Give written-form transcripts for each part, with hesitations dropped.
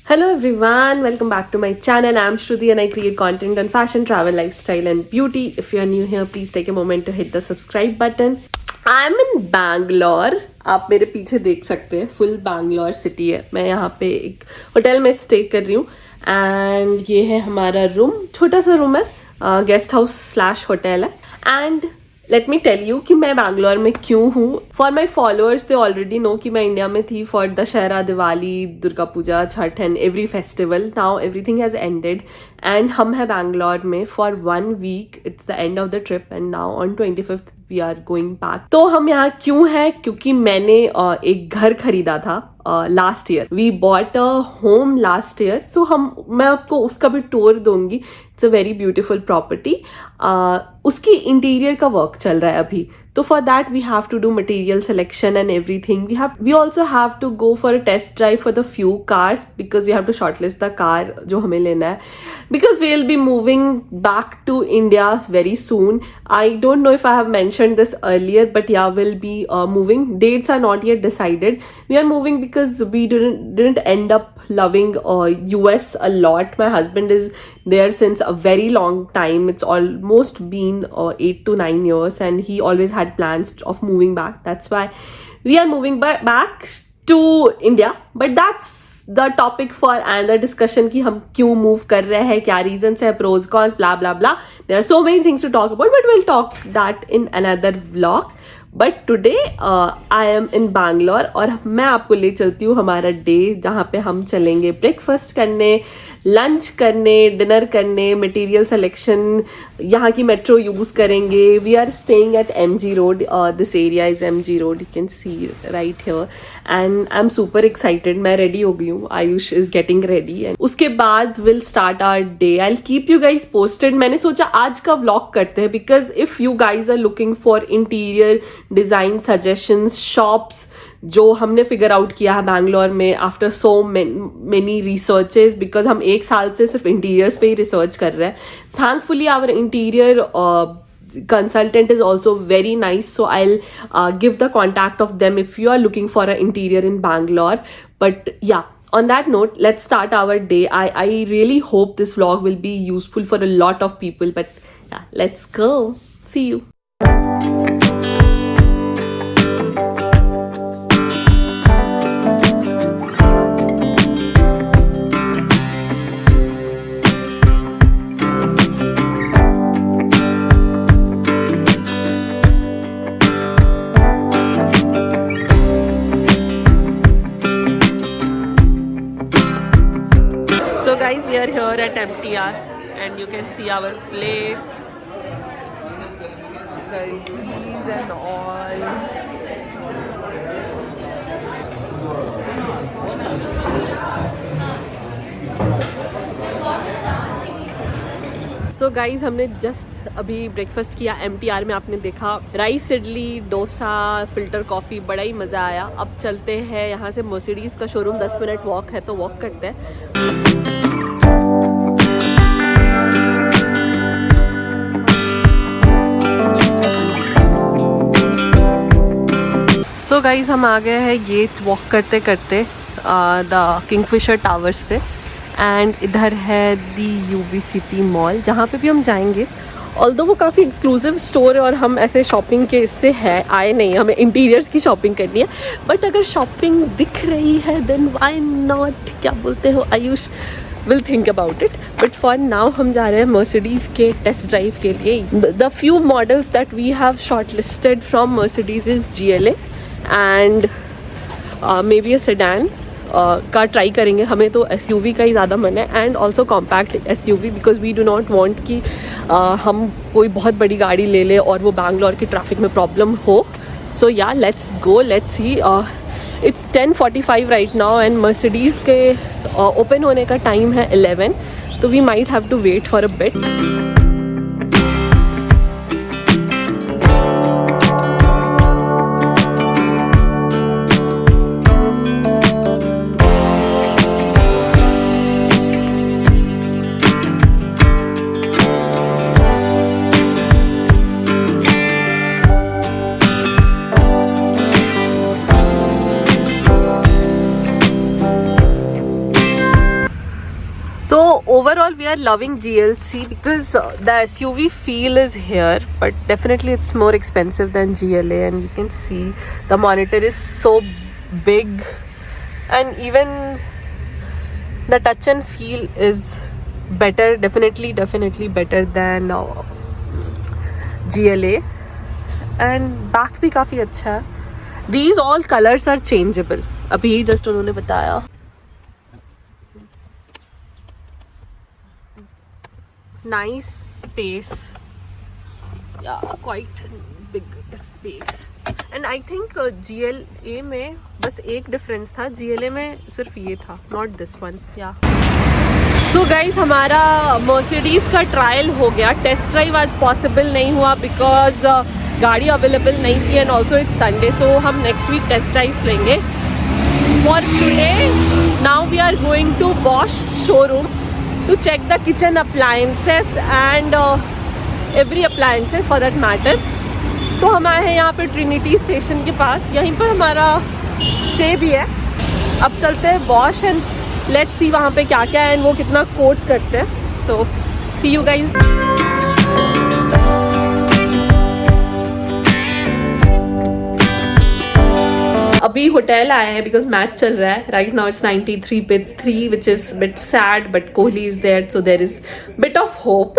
Hello everyone, welcome back to my channel. I'm Shruti and I create content on fashion, travel, lifestyle and beauty. If you're new here, please take a moment to hit the subscribe button. I'm in Bangalore. आप मेरे पीछे देख सकते हैं, full Bangalore city है. मैं यहाँ पे एक होटल में स्टे कर रही हूँ एंड ये है हमारा रूम. छोटा सा रूम है, गेस्ट हाउस स्लैश होटल है. And let me tell you कि मैं बैंगलोर में क्यों हूँ. For my followers they already know कि मैं इंडिया में थी for Dussehra, Diwali, Durga Puja, Chhath and every festival. Now everything has ended and हम हैं बैंगलोर में for 1 week. It's the end of the trip and now on 25th we are going back. तो हम यहाँ क्यों हैं? क्योंकि मैंने एक घर खरीदा था last year. We bought a home last year. So मैं आपको उसका भी टूर दूंगी. It's a very beautiful property. उसकी इंटीरियर का वर्क चल रहा है अभी. तो for that we have to do material selection and everything. We also have to go for a test drive for the few cars because we have to shortlist the car जो हमें लेना है. Because we will be moving back to India very soon. I don't know if I have mentioned this earlier, but yeah, we'll be moving. Dates are not yet decided. We are moving because we didn't end up loving US a lot. My husband is there since a very long time. It's almost been 8 to 9 years, and he always had plans of moving back. That's why we are moving back to India. But that's the topic for another discussion कि हम क्यों move कर रहे हैं, क्या reasons है, pros cons, blah blah blah. There are so many things to talk about but will talk that in another vlog. But today I am in Bangalore और मैं आपको ले चलती हूँ हमारा डे जहाँ पे हम चलेंगे ब्रेकफास्ट करने, लंच करने, डिनर करने, मटेरियल सिलेक्शन, यहाँ की मेट्रो यूज़ करेंगे. We are staying at MG road. This area is MG road. You can see right here and I am super excited. मैं रेडी हो गई हूँ. Ayush is getting ready and उसके बाद will start our day. I will keep you guys posted. मैंने सोचा आज का व्लॉग करते हैं because if you guys are looking for interior design suggestions, shops जो हमने फिगर आउट किया है बैंगलोर में after so many researches. Because हम 1 साल से सिर्फ इंटीरियर्स पे ही रिसर्च कर रहे हैं. Thankfully our interior consultant is also very nice, so I'll give the contact of them if you are looking for an interior in Bangalore. But yeah, on that note, let's start our day. I really hope this vlog will be useful for a lot of people. But yeah, let's go. See you. So guys, we are here at MTR and you can see our plates, curries and all. So guys, हमने just अभी breakfast किया MTR में. आपने देखा rice idli, dosa, filter coffee, बड़ा ही मज़ा आया. अब चलते हैं यहाँ से मर्सिडीज़ का शोरूम. 10 मिनट वॉक है तो वॉक करते हैं. सो गाइज हम आ गए हैं ये वॉक करते करते द किंगफिशर टावर्स पे. एंड इधर है दी UBCT मॉल जहाँ पे भी हम जाएंगे. ऑल्दो वो काफ़ी एक्सक्लूसिव स्टोर है और हम ऐसे शॉपिंग के इससे है आए नहीं. हमें इंटीरियर्स की शॉपिंग करनी है. बट अगर शॉपिंग दिख रही है देन व्हाई नॉट. क्या बोलते हो Ayush? Will think about it. But for now हम जा रहे हैं मर्सिडीज़ के टेस्ट ड्राइव के लिए. The few models that we have short listed from Mercedes is GLA and maybe a sedan का ट्राई करेंगे. हमें तो SUV का ही ज़्यादा मन है and also compact SUV because we do not want कि हम कोई बहुत बड़ी गाड़ी ले लें और वो बैंगलोर के ट्रैफिक में प्रॉब्लम हो. So ya let's go, let's see. It's 10:45 right now and Mercedes के ओपन होने का टाइम है 11. तो we might have to wait for a bit. So overall we are loving GLC because the SUV feel is here, but definitely it's more expensive than GLA, and you can see the monitor is so big, and even the touch and feel is better, definitely better than GLA, and back भी काफ़ी अच्छा है. These all colors are changeable. अभी just उन्होंने बताया. Nice space, yeah, quite big space, and I think GLA में बस एक difference था, GLA में सिर्फ ये था, not this one, yeah. So guys, हमारा Mercedes का ट्रायल हो गया. टेस्ट ड्राइव आज पॉसिबल नहीं हुआ बिकॉज गाड़ी अवेलेबल नहीं थी, and also it's Sunday, so हम नेक्स्ट वीक टेस्ट ड्राइव्स लेंगे. For today now we are going to Bosch showroom to check the kitchen appliances and every appliances for that matter. तो हम आए हैं यहाँ पे ट्रिनिटी स्टेशन के पास, यहीं पर हमारा स्टे भी है. अब चलते हैं Bosch एंड लेट्स सी वहाँ पे क्या क्या है एंड वो कितना कोट करते हैं. So see you guys. अभी होटल आया है बिकॉज मैच चल रहा है. Right now it's 93-3 which is bit sad, but Kohli is there, so there is bit of hope.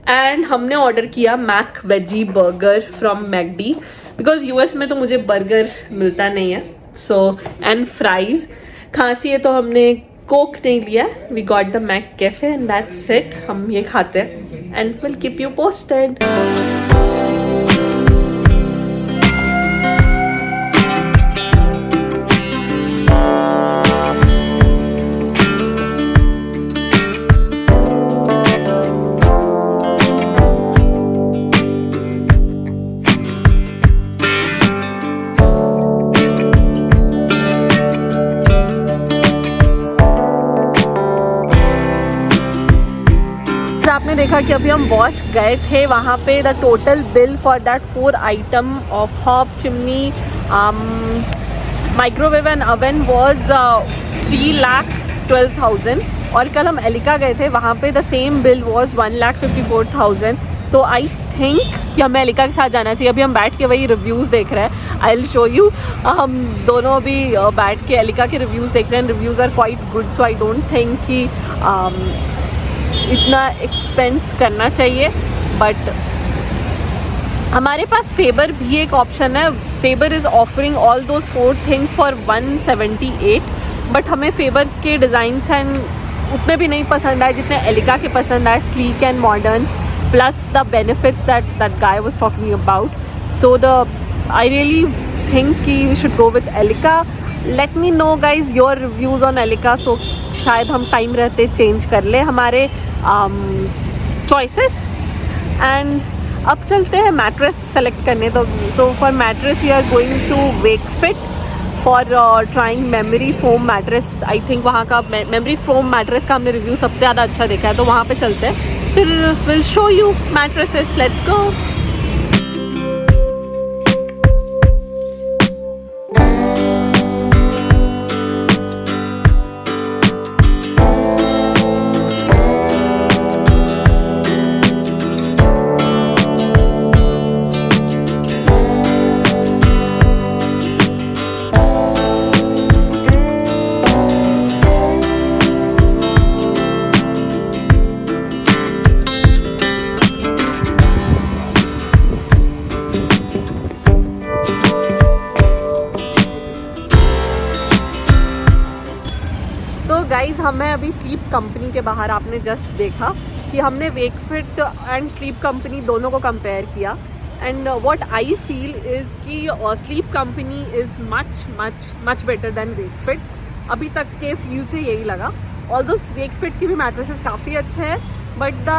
And हमने ऑर्डर किया McVeggie burger from McD because US में तो मुझे बर्गर मिलता नहीं है. So and fries. खांसी है तो हमने कोक नहीं लिया. We got the McCafe and that's it. हम ये खाते हैं and will keep you posted. आपने देखा कि अभी हम Bosch गए थे, वहाँ पे the total bill for that 4 item of hob, chimney, microwave and oven was 3,12,000. और कल हम एलिका गए थे, वहाँ पे द सेम बिल वॉज 1,54,000. तो आई थिंक कि हमें एलिका के साथ जाना चाहिए. अभी हम बैठ के वही रिव्यूज़ देख रहे हैं. आई विल शो यू. हम दोनों अभी बैठ के एलिका के रिव्यूज़ देख रहे हैं. Reviews are quite good, so I don't think कि इतना एक्सपेंस करना चाहिए. बट हमारे पास फेबर भी एक ऑप्शन है. Faber is offering all those 4 things for 178. But हमें फेबर के डिज़ाइंस एंड उतने भी नहीं पसंद आए जितने एलिका के पसंद आए. Sleek and modern plus the benefits that guy was talking about. So I really think कि we should go with Elica. Let me know guys your reviews on Elica. So शायद हम टाइम रहते change कर ले हमारे choices. And अब चलते हैं मैट्रेस सेलेक्ट करने. तो so for mattress we are going to Wakefit for trying memory foam mattress. I think वहाँ का मेमोरी फोम मैट्रेस का हमने रिव्यू सबसे ज़्यादा अच्छा देखा है, तो वहाँ पे चलते हैं. फिर will show you mattresses. Let's go. Guys हमें अभी स्लीप कंपनी के बाहर आपने जस्ट देखा कि हमने वेकफिट एंड स्लीप कंपनी दोनों को कंपेयर किया. And what I feel is कि sleep company is much better than Wakefit. अभी तक के फील से यही लगा. ऑल्दो वेकफिट की भी मैट्रेसेस काफ़ी अच्छे हैं, but the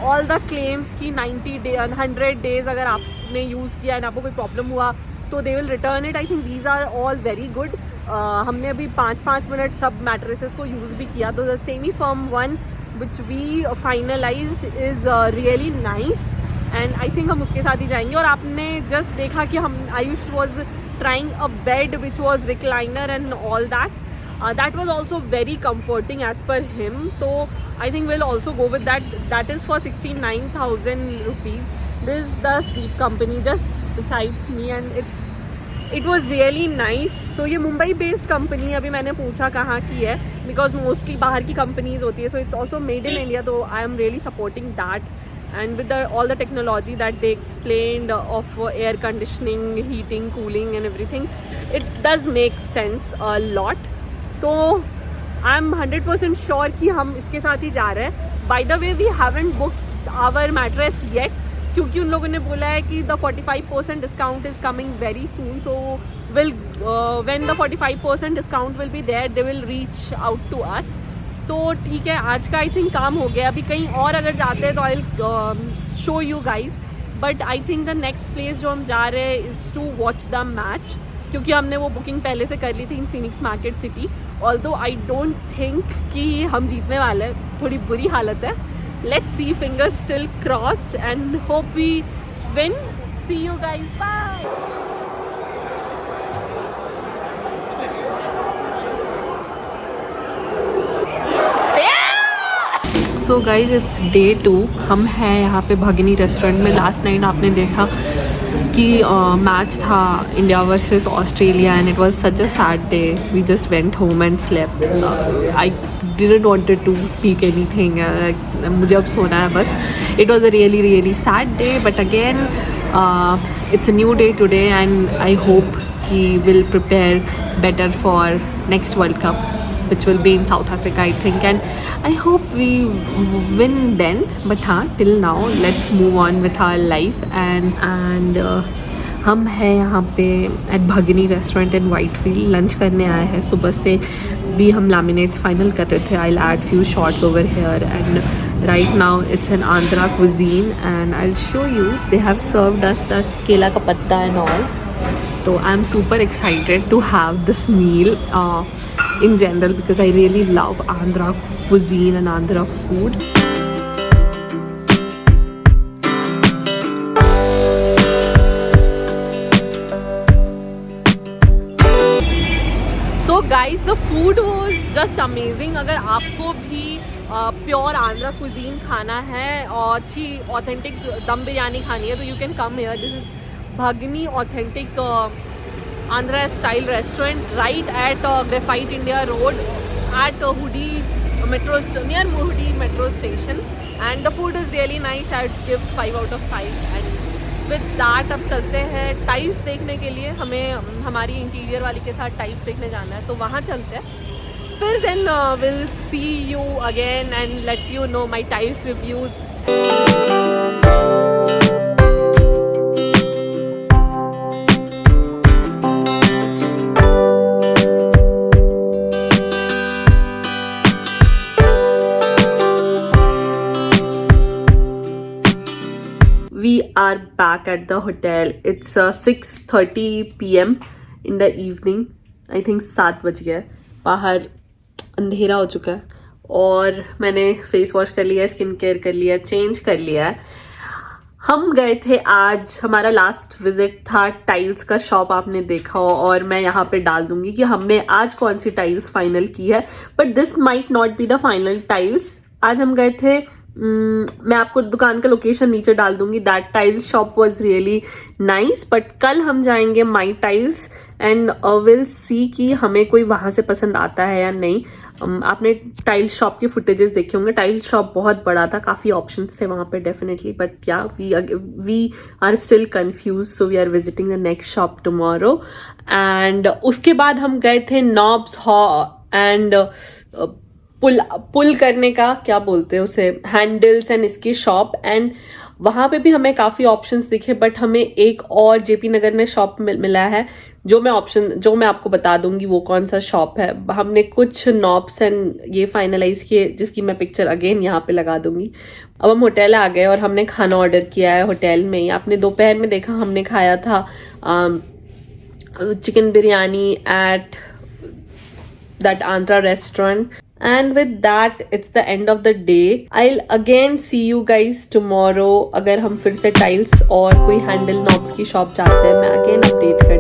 all the claims की 100 डेज अगर आपने यूज़ किया एंड आपको कोई प्रॉब्लम हुआ तो they will return it. I think these are all very good. हमने अभी 5-5 मिनट सब मैट्रेसेस को यूज़ भी किया. तो the semi firm one which we finalized is really nice and I think हम उसके साथ ही जाएंगे. और आपने जस्ट देखा कि हम Ayush was trying a bed which was recliner and all that. That was also very comforting as per him. So I think we'll also go with that. That is for 69,000 rupees. This is the sleep company just besides me and it was really nice. So ये Mumbai based company, अभी मैंने पूछा कहाँ की है, because mostly बाहर की companies होती है, so it's also made in India, so I am really supporting that. And with all the technology that they explained of air conditioning, heating, cooling and everything, it does make sense a lot. तो I am 100% sure कि हम इसके साथ ही जा रहे हैं. By the way we haven't booked our mattress yet, क्योंकि उन लोगों ने बोला है कि the 45% discount is coming very soon. So will when the 45% discount will be there they will reach out to us. तो ठीक है, आज का आई थिंक काम हो गया. अभी कहीं और अगर जाते हैं तो I will show you guys. But I think the next place जो हम जा रहे हैं is to watch the match, क्योंकि हमने वो बुकिंग पहले से कर ली थी in Phoenix Market City. Although I don't think कि हम जीतने वाले हैं, थोड़ी बुरी हालत है. Let's see, fingers still crossed and hope we win. See you guys, bye. So guys it's day 2. हम हैं यहाँ पे भगनी रेस्टोरेंट में. लास्ट नाइट आपने देखा कि मैच था India versus Australia and it was such a sad day. We just went home and slept. I didn't wanted to speak anything. मुझे अब सोना है बस. It was a really really sad day, but again it's a new day today and I hope कि will prepare better for next world cup, which will be in South Africa I think, and I hope we win then. But till now let's move on with our life. and हम हैं यहाँ पे eight भगनी restaurant in Whitefield. Lunch करने आए हैं. सुबह से भी हम लैमिनेट्स फाइनल कर रहे थे. I will add few shots over here and right now it's an Andhra cuisine and I'll show you. They have served us the केला का पत्ता and all. So I'm super excited to have this meal in general because I really love Andhra cuisine and Andhra food. So guys, the food was just amazing. अगर आपको भी pure Andhra cuisine खाना है और अच्छी ऑथेंटिक दम बिरयानी खानी है तो you can come here. This is Bhagni authentic Andhra style restaurant right at Graphite India Road at Hudi metro near Hudi metro station, and the food is really nice. I would give 5 out of 5. and with that अब चलते हैं tiles देखने के लिए. हमें हमारी interior वाली के साथ टाइल्स देखने जाना है तो वहाँ चलते हैं. फिर then will see you again and let you know my tiles reviews. We are back at the hotel. It's 6:30 p.m. in the evening. I think 7 बज गया. बाहर अंधेरा हो चुका है और मैंने फेस वॉश कर लिया, स्किन केयर कर लिया, चेंज कर लिया है. हम गए थे आज, हमारा लास्ट विजिट था टाइल्स का शॉप. आपने देखा हो और मैं यहाँ पे डाल दूंगी कि हमने आज कौन सी टाइल्स फाइनल की है. But this might not be the final tiles. आज हम गए थे, मैं आपको दुकान का लोकेशन नीचे डाल दूंगी. That tiles shop was really nice. But कल हम जाएंगे माई टाइल्स एंड विल सी कि हमें कोई वहाँ से पसंद आता है या नहीं. आपने टाइल शॉप के फुटेजेस देखे होंगे. टाइल शॉप बहुत बड़ा था, काफ़ी ऑप्शंस थे वहाँ पे definitely. But ya we are still confuse, so we are visiting the next shop tomorrow. And उसके बाद हम गए थे नॉब्स हॉ एंड पुल करने का, क्या बोलते हैं उसे, हैंडल्स एंड इसकी शॉप. एंड वहाँ पे भी हमें काफ़ी ऑप्शंस दिखे. बट हमें एक और जेपी नगर में शॉप मिला है जो मैं आपको बता दूंगी वो कौन सा शॉप है. हमने कुछ नॉब्स एंड ये फाइनलाइज किए जिसकी मैं पिक्चर अगेन यहाँ पे लगा दूंगी. अब हम होटल आ गए और हमने खाना ऑर्डर किया है होटल में ही. आपने दोपहर में देखा हमने खाया था chicken biryani at that Andhra restaurant. And with that, it's the end of the day. I'll again see you guys tomorrow. अगर हम फिर से टाइल्स और कोई हैंडल नॉब्स की शॉप जाते हैं मैं अगेन अपडेट कर